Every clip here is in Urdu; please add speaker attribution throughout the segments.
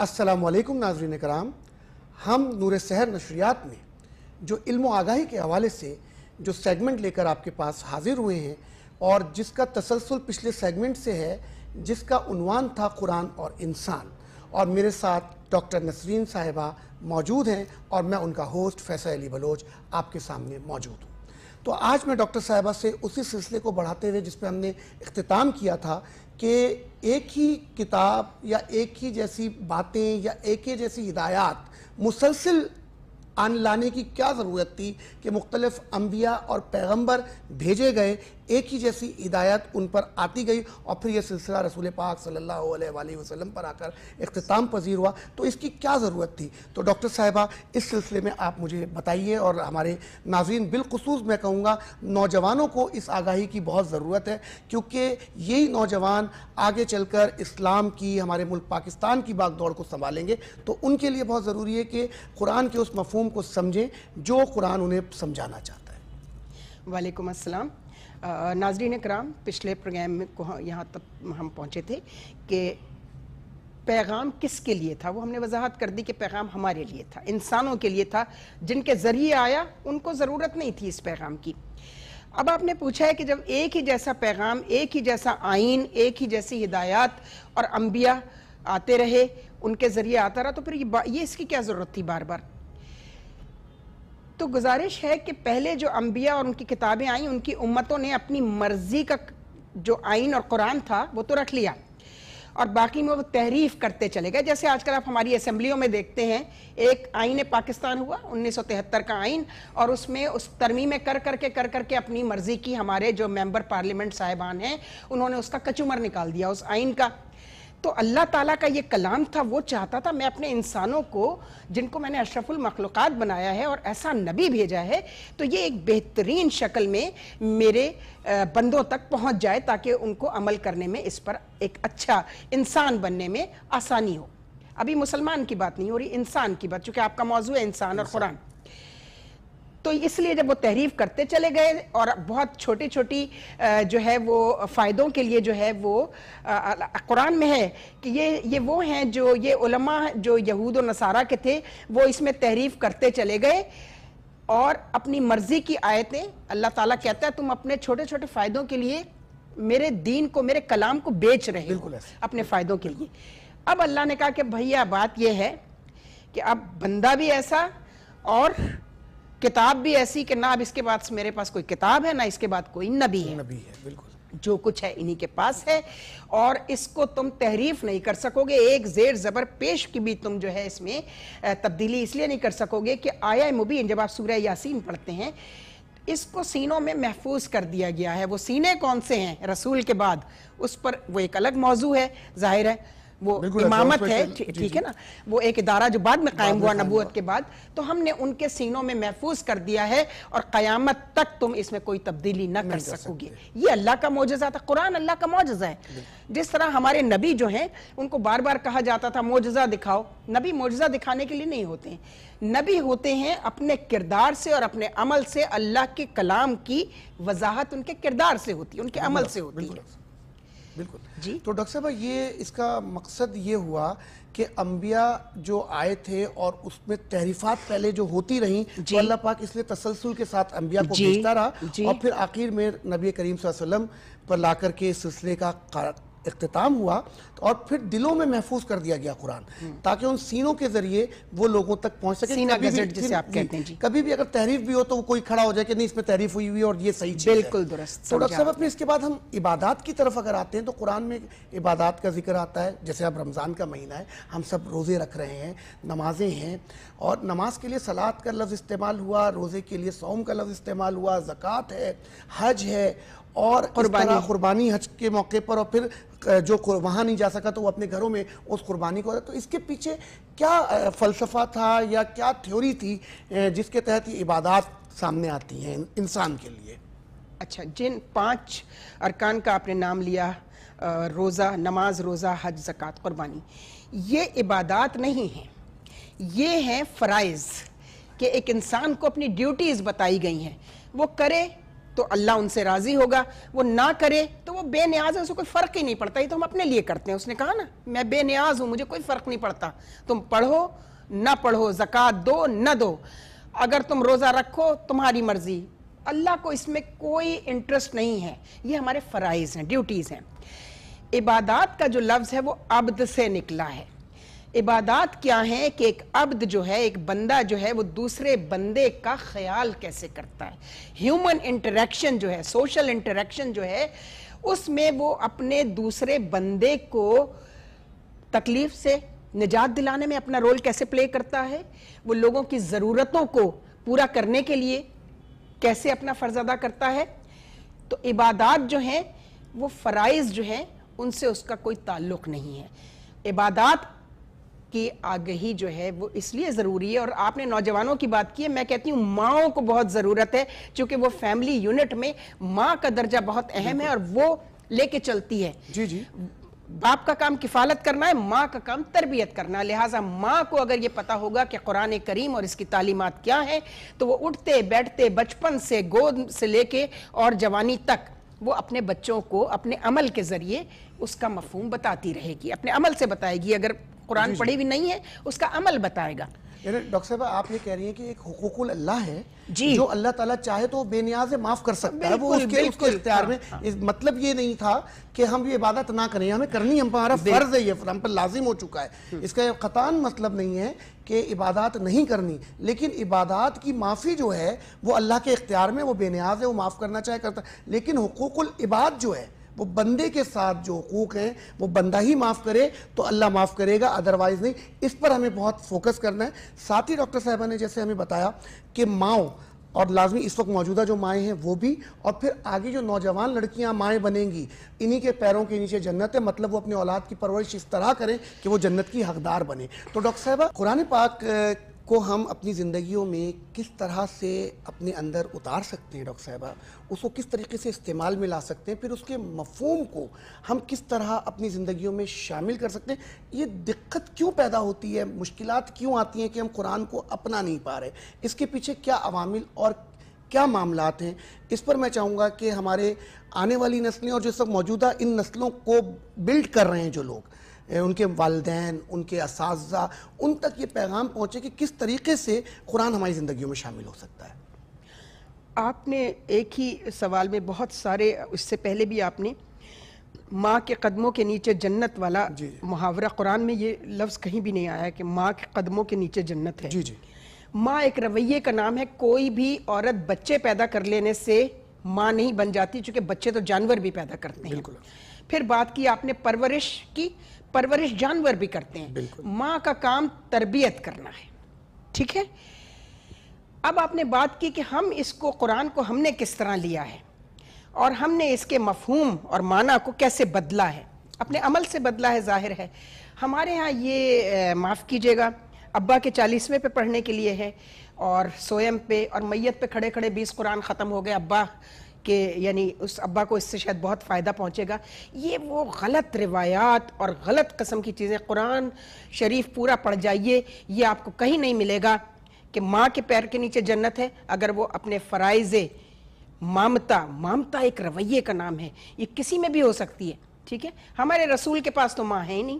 Speaker 1: السلام علیکم ناظرین کرام، ہم نور سحر نشریات میں جو علم و آگاہی کے حوالے سے جو سیگمنٹ لے کر آپ کے پاس حاضر ہوئے ہیں اور جس کا تسلسل پچھلے سیگمنٹ سے ہے، جس کا عنوان تھا قرآن اور انسان، اور میرے ساتھ ڈاکٹر نسرین صاحبہ موجود ہیں اور میں ان کا ہوسٹ فیصل علی بلوچ آپ کے سامنے موجود ہوں۔ تو آج میں ڈاکٹر صاحبہ سے اسی سلسلے کو بڑھاتے ہوئے جس پہ ہم نے اختتام کیا تھا کہ ایک ہی کتاب یا ایک ہی جیسی باتیں یا ایک ہی جیسی ہدایات مسلسل لانے کی کیا ضرورت تھی کہ مختلف انبیاء اور پیغمبر بھیجے گئے، ایک ہی جیسی ہدایت ان پر آتی گئی اور پھر یہ سلسلہ رسول پاک صلی اللہ علیہ وآلہ وسلم پر آ کر اختتام پذیر ہوا، تو اس کی کیا ضرورت تھی؟ تو ڈاکٹر صاحبہ اس سلسلے میں آپ مجھے بتائیے، اور ہمارے ناظرین بالخصوص میں کہوں گا نوجوانوں کو اس آگاہی کی بہت ضرورت ہے، کیونکہ یہی نوجوان آگے چل کر اسلام کی، ہمارے ملک پاکستان کی باغ دوڑ کو سنبھالیں گے، تو ان کے لیے بہت ضروری ہے کہ قرآن کے اس مفہوم کو سمجھیں جو قرآن انہیں سمجھانا چاہتا ہے۔
Speaker 2: وعلیکم السلام ناظرین کرام، پچھلے پروگرام میں یہاں تک ہم پہنچے تھے کہ پیغام کس کے لیے تھا، وہ ہم نے وضاحت کر دی کہ پیغام ہمارے لیے تھا، انسانوں کے لیے تھا، جن کے ذریعے آیا ان کو ضرورت نہیں تھی اس پیغام کی۔ اب آپ نے پوچھا ہے کہ جب ایک ہی جیسا پیغام، ایک ہی جیسا آئین، ایک ہی جیسی ہدایات اور انبیاء آتے رہے، ان کے ذریعے آتا رہا، تو پھر یہ اس کی کیا ضرورت تھی بار بار؟ تو گزارش ہے کہ پہلے جو انبیاء اور ان کی کتابیں آئیں، ان کی امتوں نے اپنی مرضی کا جو آئین اور قرآن تھا وہ تو رکھ لیا، اور باقی میں وہ تحریف کرتے چلے گئے۔ جیسے آج کل آپ ہماری اسمبلیوں میں دیکھتے ہیں، ایک آئین پاکستان ہوا 1973 کا آئین، اور اس میں اس ترمیمیں کر کر کے اپنی مرضی کی ہمارے جو ممبر پارلیمنٹ صاحبان ہیں انہوں نے اس کا کچومر نکال دیا اس آئین کا۔ تو اللہ تعالیٰ کا یہ کلام تھا، وہ چاہتا تھا میں اپنے انسانوں کو، جن کو میں نے اشرف المخلوقات بنایا ہے اور ایسا نبی بھیجا ہے، تو یہ ایک بہترین شکل میں میرے بندوں تک پہنچ جائے تاکہ ان کو عمل کرنے میں، اس پر ایک اچھا انسان بننے میں آسانی ہو۔ ابھی مسلمان کی بات نہیں ہو رہی، انسان کی بات، چونکہ آپ کا موضوع ہے انسان اور قرآن۔ تو اس لیے جب وہ تحریف کرتے چلے گئے اور بہت چھوٹی چھوٹی جو ہے وہ فائدوں کے لیے جو ہے وہ قرآن میں ہے کہ یہ وہ ہیں جو یہ علماء جو یہود و نصارہ کے تھے، وہ اس میں تحریف کرتے چلے گئے اور اپنی مرضی کی آیتیں، اللہ تعالیٰ کہتا ہے تم اپنے چھوٹے چھوٹے فائدوں کے لیے میرے دین کو، میرے کلام کو بیچ رہے ہو اپنے فائدوں کے لیے۔ اب اللہ نے کہا کہ بھیا بات یہ ہے کہ اب بندہ بھی ایسا اور کتاب بھی ایسی کہ نہ اب اس کے بعد میرے پاس کوئی کتاب ہے، نہ اس کے بعد کوئی نبی ہے، بالکل جو کچھ ہے انہی کے پاس ہے، اور اس کو تم تحریف نہیں کر سکو گے، ایک زیر زبر پیش کی بھی تم جو ہے اس میں تبدیلی اس لیے نہیں کر سکو گے کہ آیہ مبین جب آپ سورہ یاسین پڑھتے ہیں اس کو سینوں میں محفوظ کر دیا گیا ہے۔ وہ سینے کون سے ہیں رسول کے بعد، اس پر وہ ایک الگ موضوع ہے، ظاہر ہے وہ امامت ہے، ٹھیک ہے نا، وہ ایک ادارہ جو بعد میں قائم ہوا نبوت کے بعد، تو ہم نے ان کے سینوں میں محفوظ کر دیا ہے اور قیامت تک تم اس میں کوئی تبدیلی نہ کر سکو گے۔ یہ اللہ کا معجزہ تھا، قرآن اللہ کا معجزہ ہے۔ جس طرح ہمارے نبی جو ہیں ان کو بار بار کہا جاتا تھا معجزہ دکھاؤ، نبی معجزہ دکھانے کے لیے نہیں ہوتے ہیں، نبی ہوتے ہیں اپنے کردار سے اور اپنے عمل سے، اللہ کے کلام کی وضاحت ان کے کردار سے ہوتی ہے، ان کے عمل سے ہوتی ہے۔
Speaker 1: بالکل جی۔ تو ڈاکٹر صاحب یہ اس کا مقصد یہ ہوا کہ انبیاء جو آئے تھے اور اس میں تحریفات پہلے جو ہوتی رہیں، تو اللہ پاک اس لیے تسلسل کے ساتھ انبیاء کو بھیجتا رہا، اور پھر آخر میں نبی کریم صلی اللہ علیہ وسلم پر لا کر کے اس سلسلے کا اختتام ہوا، اور پھر دلوں میں محفوظ کر دیا گیا قرآن، تاکہ ان سینوں کے ذریعے وہ لوگوں تک پہنچ سکے۔
Speaker 2: سینہ گزٹ جسے آپ کہتے ہیں،
Speaker 1: کبھی بھی اگر تحریف بھی ہو تو وہ کوئی کھڑا ہو جائے کہ نہیں اس میں تحریف ہوئی ہوئی اور یہ صحیح چیز ہے۔
Speaker 2: بالکل درست۔
Speaker 1: تو ڈاکٹر صاحب اپنے اس کے بعد ہم عبادات کی طرف اگر آتے ہیں تو قرآن میں عبادات کا ذکر آتا ہے، جیسے اب رمضان کا مہینہ ہے، ہم سب روزے رکھ رہے ہیں، نمازیں ہیں، اور نماز کے لیے صلاۃ کا لفظ استعمال ہوا، روزے کے لیے صوم کا لفظ استعمال ہوا، زکوٰۃ ہے، حج ہے، اور قربانی حج کے موقع پر، اور پھر جو وہاں نہیں جا سکا تو وہ اپنے گھروں میں اس قربانی کو۔ تو اس کے پیچھے کیا فلسفہ تھا یا کیا تھیوری تھی جس کے تحت یہ عبادات سامنے آتی ہیں انسان کے لیے؟
Speaker 2: اچھا، جن 5 ارکان کا آپ نے نام لیا، روزہ، نماز، روزہ، حج، زکوٰۃ، قربانی، یہ عبادات نہیں ہیں، یہ ہیں فرائض کہ ایک انسان کو اپنی ڈیوٹیز بتائی گئی ہیں، وہ کرے تو اللہ ان سے راضی ہوگا، وہ نہ کرے تو وہ بے نیاز ہے، اسے کوئی فرق ہی نہیں پڑتا، یہ تو ہم اپنے لیے کرتے ہیں. اس نے کہا نا میں بے نیاز ہوں، مجھے کوئی فرق نہیں پڑتا، تم پڑھو نہ پڑھو، زکوٰۃ دو نہ دو، اگر تم روزہ رکھو تمہاری مرضی. اللہ کو اس میں کوئی انٹرسٹ نہیں ہے. یہ ہمارے فرائض ہیں، ڈیوٹیز ہیں. عبادات کا جو لفظ ہے وہ عبد سے نکلا ہے. عبادات کیا ہیں کہ ایک عبد جو ہے، ایک بندہ جو ہے، وہ دوسرے بندے کا خیال کیسے کرتا ہے. ہیومن انٹریکشن جو ہے، سوشل انٹریکشن جو ہے، اس میں وہ اپنے دوسرے بندے کو تکلیف سے نجات دلانے میں اپنا رول کیسے پلے کرتا ہے، وہ لوگوں کی ضرورتوں کو پورا کرنے کے لیے کیسے اپنا فرض ادا کرتا ہے. تو عبادات جو ہیں وہ فرائض جو ہیں ان سے اس کا کوئی تعلق نہیں ہے. عبادات کی آگہی جو ہے وہ اس لیے ضروری ہے. اور آپ نے نوجوانوں کی بات کی ہے، میں کہتی ہوں ماؤں کو بہت ضرورت ہے، چونکہ وہ فیملی یونٹ میں ماں کا درجہ بہت اہم ہے اور وہ لے کے چلتی ہے.
Speaker 1: جی جی.
Speaker 2: باپ کا کام کفالت کرنا ہے، ماں کا کام تربیت کرنا. لہٰذا ماں کو اگر یہ پتا ہوگا کہ قرآن کریم اور اس کی تعلیمات کیا ہیں تو وہ اٹھتے بیٹھتے بچپن سے گود سے لے کے اور جوانی تک وہ اپنے بچوں کو اپنے عمل کے ذریعے اس کا مفہوم بتاتی رہے گی، اپنے عمل سے بتائے گی. اگر قرآن پڑھی بھی نہیں ہے اس کا عمل بتائے گا.
Speaker 1: یعنی ڈاکٹر صاحبہ آپ یہ کہہ رہی ہیں کہ ایک حقوق اللہ ہے
Speaker 2: جی،
Speaker 1: جو اللہ تعالیٰ چاہے تو بے نیاز معاف کر سکتا ہے، وہ اس کے اختیار میں. مطلب یہ نہیں تھا کہ ہم یہ عبادت نہ کریں، ہمیں کرنی، ہمارا فرض ہے، یہ ہم پر لازم ہو چکا ہے. اس کا قطعاً مطلب نہیں ہے کہ عبادات نہیں کرنی، لیکن عبادات کی معافی جو ہے وہ اللہ کے اختیار میں، وہ بے نیاز ہے، وہ معاف کرنا چاہے کرتا ہے. لیکن حقوق العباد جو ہے وہ بندے کے ساتھ جو حقوق ہیں وہ بندہ ہی معاف کرے تو اللہ معاف کرے گا، ادروائز نہیں. اس پر ہمیں بہت فوکس کرنا ہے. ساتھ ہی ڈاکٹر صاحبہ نے جیسے ہمیں بتایا کہ ماؤں اور لازمی اس وقت موجودہ جو مائیں ہیں وہ بھی، اور پھر آگے جو نوجوان لڑکیاں مائیں بنیں گی انہی کے پیروں کے نیچے جنت ہے. مطلب وہ اپنے اولاد کی پرورش اس طرح کریں کہ وہ جنت کی حقدار بنے. تو ڈاکٹر صاحبہ قرآن پاک کو ہم اپنی زندگیوں میں کس طرح سے اپنے اندر اتار سکتے ہیں ڈاکٹر صاحبہ، اس کو کس طریقے سے استعمال میں لا سکتے ہیں، پھر اس کے مفہوم کو ہم کس طرح اپنی زندگیوں میں شامل کر سکتے ہیں؟ یہ دقت کیوں پیدا ہوتی ہے، مشکلات کیوں آتی ہیں کہ ہم قرآن کو اپنا نہیں پا رہے؟ اس کے پیچھے کیا عوامل اور کیا معاملات ہیں؟ اس پر میں چاہوں گا کہ ہمارے آنے والی نسلیں اور جو سب موجودہ ان نسلوں کو بلڈ کر رہے ہیں جو لوگ، ان کے والدین، ان کے اساتذہ، ان تک یہ پیغام پہنچے کہ کس طریقے سے قرآن ہماری زندگیوں میں شامل ہو سکتا ہے.
Speaker 2: آپ نے ایک ہی سوال میں بہت سارے، اس سے پہلے بھی آپ نے ماں کے قدموں کے نیچے جنت والا محاورہ، قرآن میں یہ لفظ کہیں بھی نہیں آیا کہ ماں کے قدموں کے نیچے جنت ہے.
Speaker 1: جی جی.
Speaker 2: ماں ایک رویے کا نام ہے. کوئی بھی عورت بچے پیدا کر لینے سے ماں نہیں بن جاتی، چونکہ بچے تو جانور بھی پیدا کرتے ہیں.
Speaker 1: بالکل.
Speaker 2: پھر بات کی آپ نے پرورش کی، پرورش جانور بھی کرتے ہیں. ماں کا کام تربیت کرنا ہے. ٹھیک ہے. اب آپ نے بات کی کہ ہم اس کو، قرآن کو ہم نے کس طرح لیا ہے اور ہم نے اس کے مفہوم اور معنی کو کیسے بدلا ہے. اپنے عمل سے بدلا ہے، ظاہر ہے. ہمارے ہاں یہ معاف کیجئے گا ابا کے 40ویں پہ پڑھنے کے لیے ہے، اور سویم پہ اور میت پہ کھڑے کھڑے 20 قرآن ختم ہو گئے ابا کہ، یعنی اس ابا کو اس سے شاید بہت فائدہ پہنچے گا. یہ وہ غلط روایات اور غلط قسم کی چیزیں. قرآن شریف پورا پڑھ جائیے، یہ آپ کو کہیں نہیں ملے گا کہ ماں کے پیر کے نیچے جنت ہے اگر وہ اپنے فرائض مامتا ایک رویے کا نام ہے، یہ کسی میں بھی ہو سکتی ہے. ٹھیک ہے. ہمارے رسول کے پاس تو ماں ہے ہی نہیں،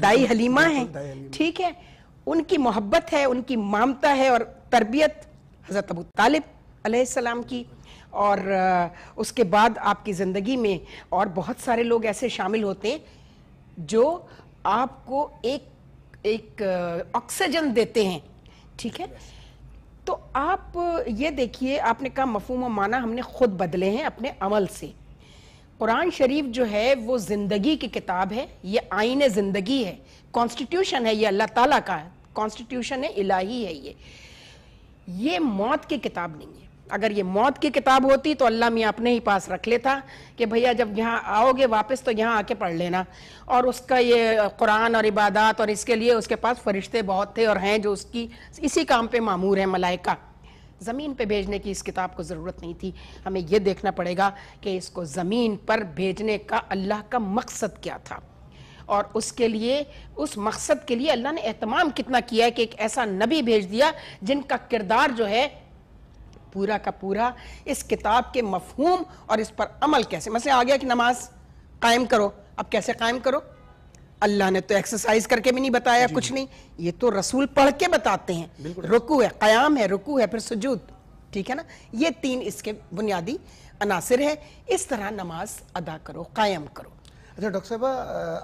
Speaker 2: دائی حلیمہ ہیں. ٹھیک ہے. ان کی محبت ہے، ان کی مامتا ہے اور تربیت حضرت ابو طالب علیہ السلام کی. اور اس کے بعد آپ کی زندگی میں اور بہت سارے لوگ ایسے شامل ہوتے ہیں جو آپ کو ایک آکسیجن دیتے ہیں. ٹھیک ہے. تو آپ یہ دیکھیے، آپ نے کہا مفہوم و معنی ہم نے خود بدلے ہیں اپنے عمل سے. قرآن شریف جو ہے وہ زندگی کی کتاب ہے، یہ آئین زندگی ہے، کانسٹیٹیوشن ہے، یہ اللہ تعالیٰ کا ہے، کانسٹیٹیوشن ہے، الہی ہے. یہ موت کی کتاب نہیں ہے. اگر یہ موت کی کتاب ہوتی تو اللہ میاں اپنے ہی پاس رکھ لیتا کہ بھیا جب یہاں آؤ گے واپس تو یہاں آ کے پڑھ لینا. اور اس کا یہ قرآن اور عبادات، اور اس کے لیے اس کے پاس فرشتے بہت تھے اور ہیں جو اس کی اسی کام پہ مامور ہیں، ملائکہ. زمین پہ بھیجنے کی اس کتاب کو ضرورت نہیں تھی. ہمیں یہ دیکھنا پڑے گا کہ اس کو زمین پر بھیجنے کا اللہ کا مقصد کیا تھا، اور اس کے لیے، اس مقصد کے لیے اللہ نے اہتمام کتنا کیا ہے کہ ایک ایسا نبی بھیج دیا جن کا کردار جو ہے پورا کا پورا اس کتاب کے مفہوم اور اس پر عمل کیسے. مثلا آ گیا کہ نماز قائم کرو, اب کیسے قائم کرو؟ اللہ نے تو ایکسرسائز کر کے بھی نہیں بتایا, کچھ نہیں, یہ تو رسول پڑھ کے بتاتے ہیں. رکوع ہے, قیام ہے, رکوع ہے, پھر سجود, ٹھیک ہے نا, یہ 3 اس کے بنیادی عناصر ہے. اس طرح نماز ادا کرو, قائم کرو.
Speaker 1: اچھا ڈاکٹر صاحبہ,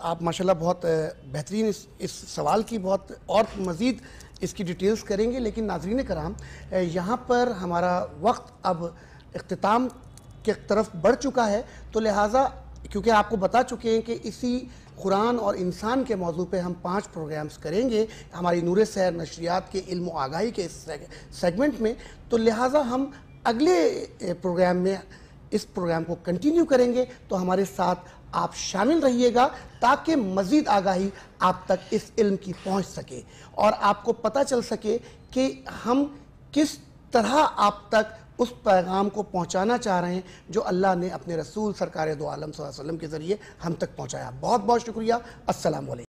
Speaker 1: آپ ماشاءاللہ بہت بہترین اس سوال کی بہت اور مزید اس کی ڈیٹیلز کریں گے, لیکن ناظرین کرام یہاں پر ہمارا وقت اب اختتام کے طرف بڑھ چکا ہے, تو لہٰذا کیونکہ آپ کو بتا چکے ہیں کہ اسی قرآن اور انسان کے موضوع پہ ہم 5 پروگرامز کریں گے ہماری نور سحر نشریات کے علم و آگاہی کے اس سیگمنٹ میں, تو لہٰذا ہم اگلے پروگرام میں اس پروگرام کو کنٹینیو کریں گے. تو ہمارے ساتھ آپ شامل رہیے گا تاکہ مزید آگاہی آپ تک اس علم کی پہنچ سکے اور آپ کو پتہ چل سکے کہ ہم کس طرح آپ تک اس پیغام کو پہنچانا چاہ رہے ہیں جو اللہ نے اپنے رسول سرکار دو عالم صلی اللہ علیہ وسلم کے ذریعے ہم تک پہنچایا. بہت بہت شکریہ. السلام علیکم.